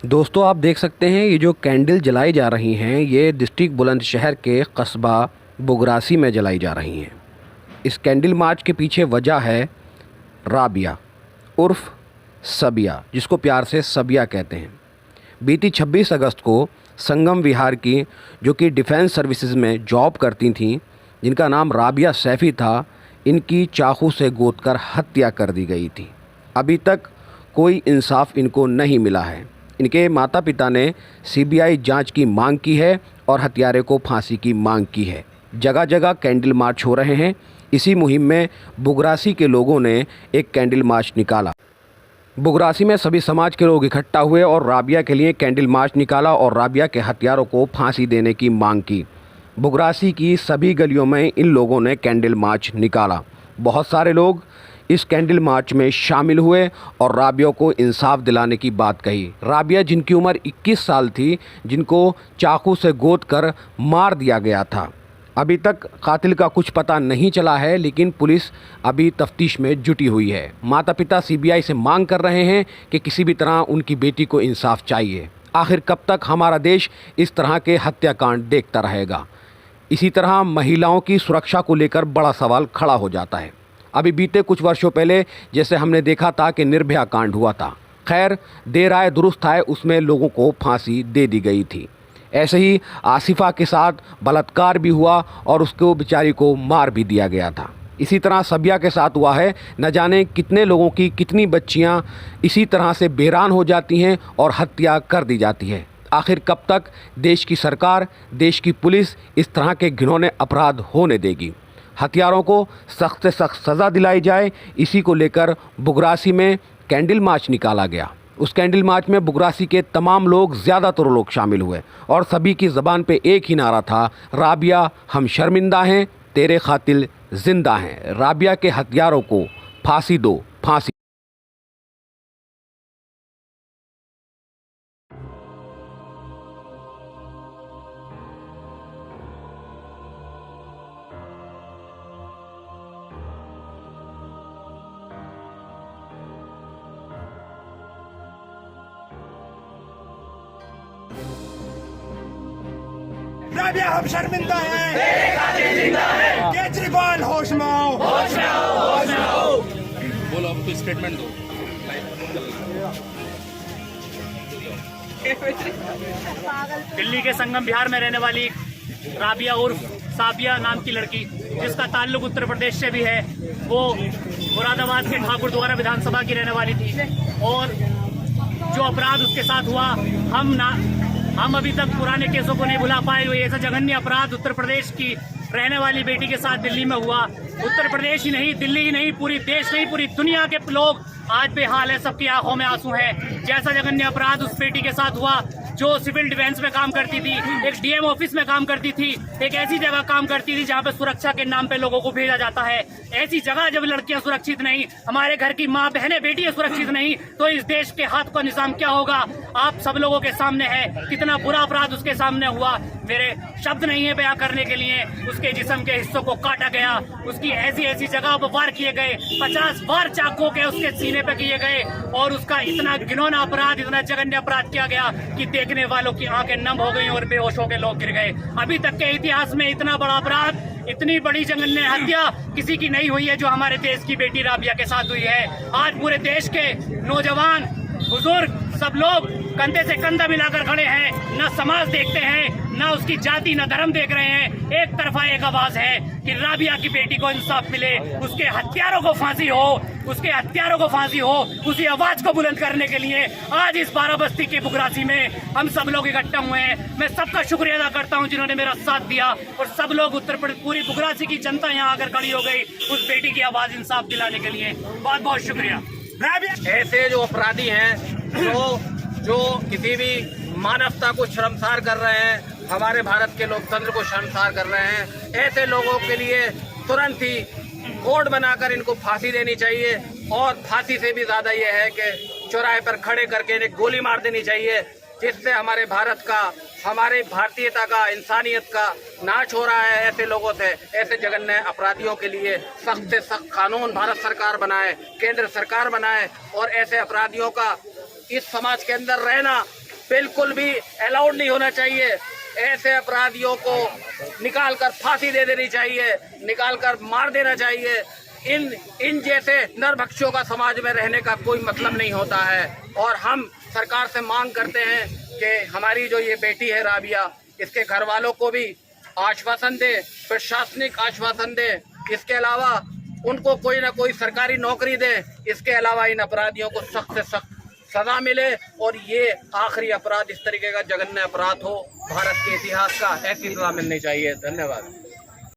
दोस्तों आप देख सकते हैं ये जो कैंडल जलाई जा रही हैं ये डिस्ट्रिक्ट बुलंदशहर के कस्बा बुगरासी में जलाई जा रही हैं। इस कैंडल मार्च के पीछे वजह है राबिया उर्फ़ सबिया, जिसको प्यार से सबिया कहते हैं। बीती 26 अगस्त को संगम विहार की जो कि डिफेंस सर्विसेज में जॉब करती थीं, जिनका नाम राबिया सैफ़ी था, इनकी चाकू से गोदकर हत्या कर दी गई थी। अभी तक कोई इंसाफ इनको नहीं मिला है। इनके माता पिता ने सीबीआई जांच की मांग की है और हत्यारे को फांसी की मांग की है। जगह जगह कैंडल मार्च हो रहे हैं। इसी मुहिम में बुगरासी के लोगों ने एक कैंडल मार्च निकाला। बुगरासी में सभी समाज के लोग इकट्ठा हुए और राबिया के लिए कैंडल मार्च निकाला और राबिया के हत्यारों को फांसी देने की मांग की। बुगरासी की सभी गलियों में इन लोगों ने कैंडल मार्च निकाला। बहुत सारे लोग इस कैंडल मार्च में शामिल हुए और राबिया को इंसाफ दिलाने की बात कही। राबिया जिनकी उम्र 21 साल थी, जिनको चाकू से गोद कर मार दिया गया था। अभी तक कातिल का कुछ पता नहीं चला है, लेकिन पुलिस अभी तफ्तीश में जुटी हुई है। माता पिता सीबीआई से मांग कर रहे हैं कि किसी भी तरह उनकी बेटी को इंसाफ चाहिए। आखिर कब तक हमारा देश इस तरह के हत्याकांड देखता रहेगा? इसी तरह महिलाओं की सुरक्षा को लेकर बड़ा सवाल खड़ा हो जाता है। अभी बीते कुछ वर्षों पहले जैसे हमने देखा था कि निर्भया कांड हुआ था, खैर देर आए दुरुस्त आए, उसमें लोगों को फांसी दे दी गई थी। ऐसे ही आसिफा के साथ बलात्कार भी हुआ और उसको बेचारी को मार भी दिया गया था। इसी तरह सबिया के साथ हुआ है। न जाने कितने लोगों की कितनी बच्चियां इसी तरह से बेरान हो जाती हैं और हत्या कर दी जाती है। आखिर कब तक देश की सरकार, देश की पुलिस इस तरह के घिनौने अपराध होने देगी? हत्यारों को सख्त से सख्त सज़ा दिलाई जाए, इसी को लेकर बुगरासी में कैंडल मार्च निकाला गया। उस कैंडल मार्च में बुगरासी के तमाम लोग, ज़्यादातर लोग शामिल हुए और सभी की ज़बान पे एक ही नारा था, राबिया हम शर्मिंदा हैं, तेरे कातिल ज़िंदा हैं। राबिया के हत्यारों को फांसी दो, फांसी। राबिया हम शर्मिंदा हैं, तेरे कातिल जिंदा है। केजरीवाल होश में आओ, होश में आओ, होश में आओ। बोलो, अब कोई स्टेटमेंट दो। दिल्ली के संगम विहार में रहने वाली राबिया उर्फ साबिया नाम की लड़की, जिसका ताल्लुक उत्तर प्रदेश से भी है, वो मुरादाबाद के ठाकुरद्वारा विधानसभा की रहने वाली थी। और जो अपराध उसके साथ हुआ, हम अभी तक पुराने केसों को नहीं भुला पाए। हुए ऐसा जघन्य अपराध उत्तर प्रदेश की रहने वाली बेटी के साथ दिल्ली में हुआ। उत्तर प्रदेश ही नहीं, दिल्ली ही नहीं, पूरी देश नहीं, पूरी दुनिया के लोग आज बेहाल है, सबकी आंखों में आंसू हैं। जैसा जघन्य अपराध उस बेटी के साथ हुआ, जो सिविल डिफेंस में काम करती थी, एक डीएम ऑफिस में काम करती थी, एक ऐसी जगह काम करती थी जहां पे सुरक्षा के नाम पे लोगों को भेजा जाता है। ऐसी जगह जब लड़कियां सुरक्षित नहीं, हमारे घर की माँ बहनें बेटियां सुरक्षित नहीं, तो इस देश के हाथ का निजाम क्या होगा? आप सब लोगों के सामने है कितना बुरा अपराध उसके सामने हुआ। मेरे शब्द नहीं है बयां करने के लिए। उसके जिस्म के हिस्सों को काटा गया, उसकी ऐसी ऐसी जगह पर वार किए गए, 50 वार चाकू के उसके सीने पे किए गए, और उसका इतना घिनौना अपराध, इतना जघन्य अपराध किया गया कि देखने वालों की आंखें नम हो गई और बेहोश होकर लोग गिर गए। अभी तक के इतिहास में इतना बड़ा अपराध, इतनी बड़ी जघन्य हत्या किसी की नहीं हुई है जो हमारे देश की बेटी राबिया के साथ हुई है। आज पूरे देश के नौजवान, बुजुर्ग, सब लोग कंधे से कंधा मिलाकर खड़े हैं। न समाज देखते हैं, न उसकी जाति, न धर्म देख रहे हैं। एक तरफा एक आवाज है कि राबिया की बेटी को इंसाफ मिले, उसके हत्यारों को फांसी हो, उसके हत्यारों को फांसी हो। उसी आवाज को बुलंद करने के लिए आज इस बाराबस्ती के बुगरासी में हम सब लोग इकट्ठा हुए हैं। मैं सबका शुक्रिया अदा करता हूं जिन्होंने मेरा साथ दिया, और सब लोग उत्तर प्रदेश, पूरी बुगरासी की जनता यहाँ आकर खड़ी हो गई उस बेटी की आवाज इंसाफ दिलाने के लिए। बहुत बहुत शुक्रिया। ऐसे जो अपराधी हैं, जो किसी भी मानवता को शर्मसार कर रहे हैं, हमारे भारत के लोकतंत्र को शर्मसार कर रहे हैं, ऐसे लोगों के लिए तुरंत ही कोड बनाकर इनको फांसी देनी चाहिए। और फांसी से भी ज्यादा ये है कि चौराहे पर खड़े करके इन्हें गोली मार देनी चाहिए, जिससे हमारे भारत का, हमारे भारतीयता का, इंसानियत का नाश हो रहा है। ऐसे लोगों से, ऐसे जघन्य अपराधियों के लिए सख्त से सख्त कानून भारत सरकार बनाए, केंद्र सरकार बनाए, और ऐसे अपराधियों का इस समाज के अंदर रहना बिल्कुल भी अलाउड नहीं होना चाहिए। ऐसे अपराधियों को निकाल कर फांसी दे देनी चाहिए, निकाल कर मार देना चाहिए। इन जैसे नरभक्षियों का समाज में रहने का कोई मतलब नहीं होता है। और हम सरकार से मांग करते हैं कि हमारी जो ये बेटी है राबिया, इसके घर वालों को भी आश्वासन दे, प्रशासनिक आश्वासन दे। इसके अलावा उनको कोई ना कोई सरकारी नौकरी दे। इसके अलावा इन अपराधियों को सख्त से सख्त सजा मिले और ये आखिरी अपराध, इस तरीके का जघन्य अपराध हो भारत के इतिहास का, ऐसी सजा मिलनी चाहिए। धन्यवाद।